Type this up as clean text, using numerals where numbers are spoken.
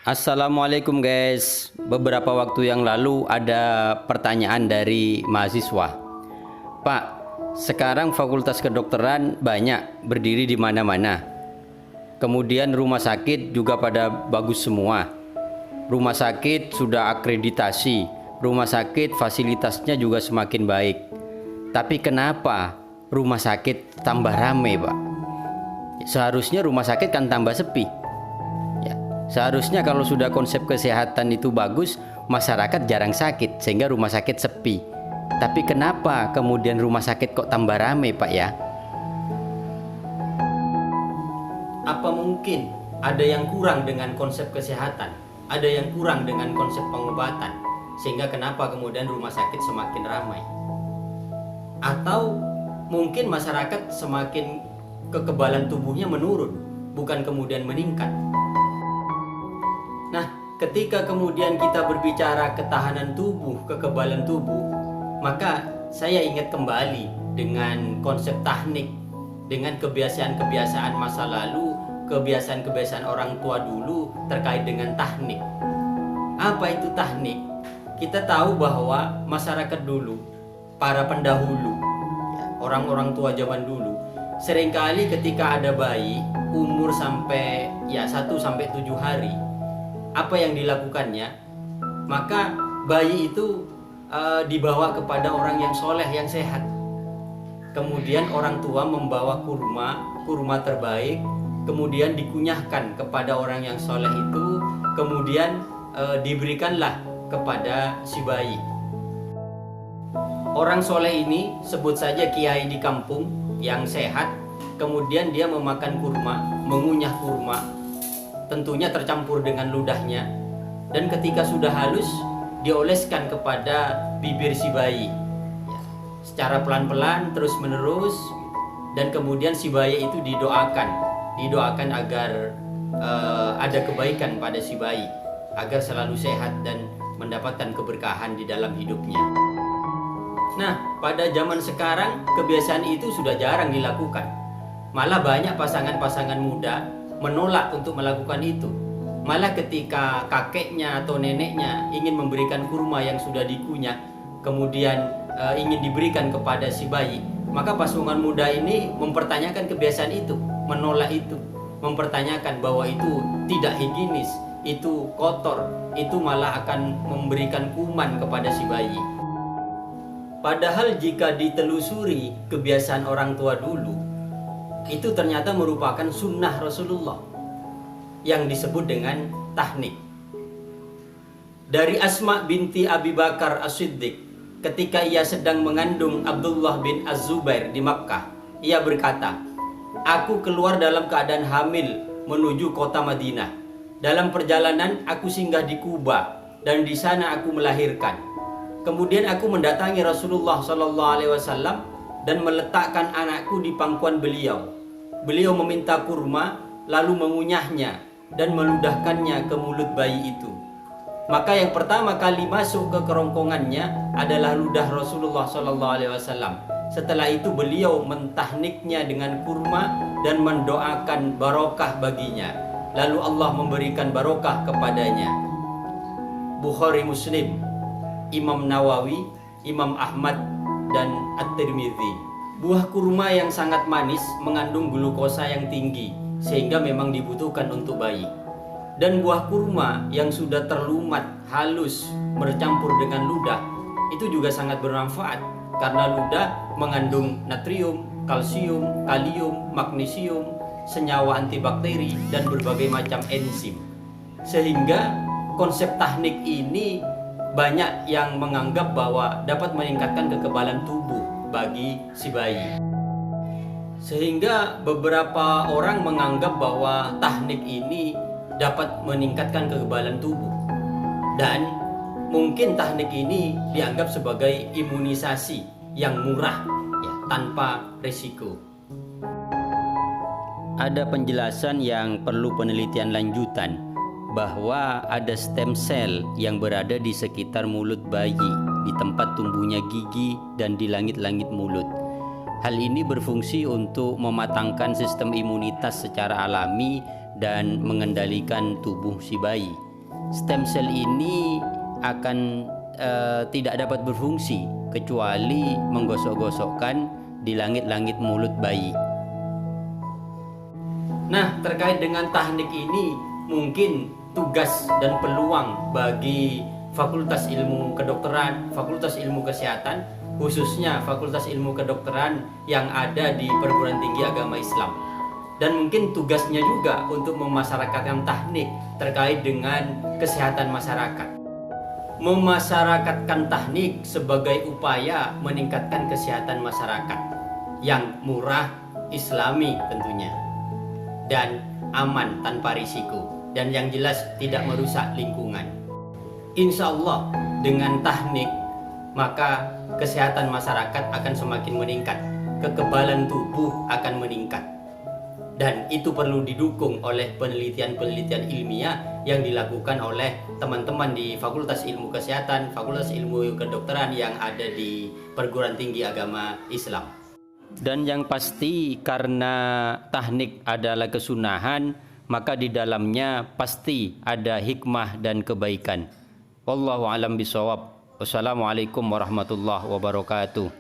Assalamualaikum guys. Beberapa waktu yang lalu ada pertanyaan dari mahasiswa. Pak, sekarang fakultas kedokteran banyak berdiri di mana-mana. Kemudian rumah sakit juga pada bagus semua. Rumah sakit sudah akreditasi, rumah sakit fasilitasnya juga semakin baik. Tapi kenapa rumah sakit tambah ramai, Pak? Seharusnya rumah sakit kan tambah sepi. Seharusnya kalau sudah konsep kesehatan itu bagus, masyarakat jarang sakit sehingga rumah sakit sepi. Tapi kenapa kemudian rumah sakit kok tambah ramai, Pak ya? Apa mungkin ada yang kurang dengan konsep kesehatan? Ada yang kurang dengan konsep pengobatan? Sehingga kenapa kemudian rumah sakit semakin ramai? Atau mungkin masyarakat semakin kekebalan tubuhnya menurun, bukan kemudian meningkat? Nah, ketika kemudian kita berbicara ketahanan tubuh, kekebalan tubuh, maka saya ingat kembali dengan konsep tahnik, dengan kebiasaan-kebiasaan masa lalu, kebiasaan-kebiasaan orang tua dulu terkait dengan tahnik. Apa itu tahnik? Kita tahu bahwa masyarakat dulu, para pendahulu, orang-orang tua zaman dulu, seringkali ketika ada bayi umur sampai 1-7 hari, apa yang dilakukannya? Maka bayi itu dibawa kepada orang yang soleh, yang sehat. Kemudian orang tua membawa kurma terbaik, kemudian dikunyahkan kepada orang yang soleh itu, kemudian diberikanlah kepada si bayi. Orang soleh ini sebut saja kiai di kampung yang sehat, kemudian dia memakan kurma, mengunyah kurma, tentunya tercampur dengan ludahnya, dan ketika sudah halus dioleskan kepada bibir si bayi secara pelan-pelan terus menerus, dan kemudian si bayi itu didoakan agar ada kebaikan pada si bayi, agar selalu sehat dan mendapatkan keberkahan di dalam hidupnya. Nah, pada zaman sekarang kebiasaan itu sudah jarang dilakukan. Malah banyak pasangan-pasangan muda menolak untuk melakukan itu. Malah ketika kakeknya atau neneknya ingin memberikan kurma yang sudah dikunyah, kemudian ingin diberikan kepada si bayi, maka pasangan muda ini mempertanyakan kebiasaan itu, menolak itu, mempertanyakan bahwa itu tidak higienis, itu kotor, itu malah akan memberikan kuman kepada si bayi. Padahal jika ditelusuri kebiasaan orang tua dulu, itu ternyata merupakan sunnah Rasulullah yang disebut dengan tahnik. Dari Asma binti Abi Bakar As-Siddiq, ketika ia sedang mengandung Abdullah bin Az-Zubair di Makkah, ia berkata, "Aku keluar dalam keadaan hamil menuju kota Madinah. Dalam perjalanan aku singgah di Kuba dan di sana aku melahirkan. Kemudian aku mendatangi Rasulullah SAW dan meletakkan anakku di pangkuan beliau. Beliau meminta kurma, lalu mengunyahnya dan meludahkannya ke mulut bayi itu. Maka yang pertama kali masuk ke kerongkongannya adalah ludah Rasulullah SAW. Setelah itu beliau mentahniknya dengan kurma dan mendoakan barokah baginya. Lalu Allah memberikan barokah kepadanya." Bukhari, Muslim, Imam Nawawi, Imam Ahmad, dan At-Tirmidzi. Buah kurma yang sangat manis mengandung glukosa yang tinggi, sehingga memang dibutuhkan untuk bayi. Dan buah kurma yang sudah terlumat, halus, bercampur dengan ludah, itu juga sangat bermanfaat, karena ludah mengandung natrium, kalsium, kalium, magnesium, senyawa antibakteri, dan berbagai macam enzim. Sehingga konsep tahnik ini banyak yang menganggap bahwa dapat meningkatkan kekebalan tubuh bagi si bayi. Sehingga beberapa orang menganggap bahwa tahnik ini dapat meningkatkan kekebalan tubuh, dan mungkin tahnik ini dianggap sebagai imunisasi yang murah, tanpa risiko. Ada penjelasan yang perlu penelitian lanjutan, bahwa ada stem cell yang berada di sekitar mulut bayi, di tempat tumbuhnya gigi dan di langit-langit mulut. Hal ini berfungsi untuk mematangkan sistem imunitas secara alami dan mengendalikan tubuh si bayi. stem cell ini akan tidak dapat berfungsi kecuali menggosok-gosokkan di langit-langit mulut bayi. Nah, terkait dengan teknik ini, mungkin tugas dan peluang bagi Fakultas Ilmu Kedokteran, Fakultas Ilmu Kesehatan, khususnya Fakultas Ilmu Kedokteran yang ada di Perguruan Tinggi Agama Islam. Dan mungkin tugasnya juga untuk memasyarakatkan teknik terkait dengan kesehatan masyarakat. Memasyarakatkan teknik sebagai upaya meningkatkan kesehatan masyarakat yang murah, islami tentunya, dan aman tanpa risiko, dan yang jelas tidak merusak lingkungan. Insya Allah dengan teknik maka kesehatan masyarakat akan semakin meningkat, kekebalan tubuh akan meningkat, dan itu perlu didukung oleh penelitian-penelitian ilmiah yang dilakukan oleh teman-teman di Fakultas Ilmu Kesehatan, Fakultas Ilmu Kedokteran yang ada di Perguruan Tinggi Agama Islam. Dan yang pasti karena teknik adalah kesunahan, maka di dalamnya pasti ada hikmah dan kebaikan. Wallahu a'lam bishawab. Wassalamualaikum warahmatullahi wabarakatuh.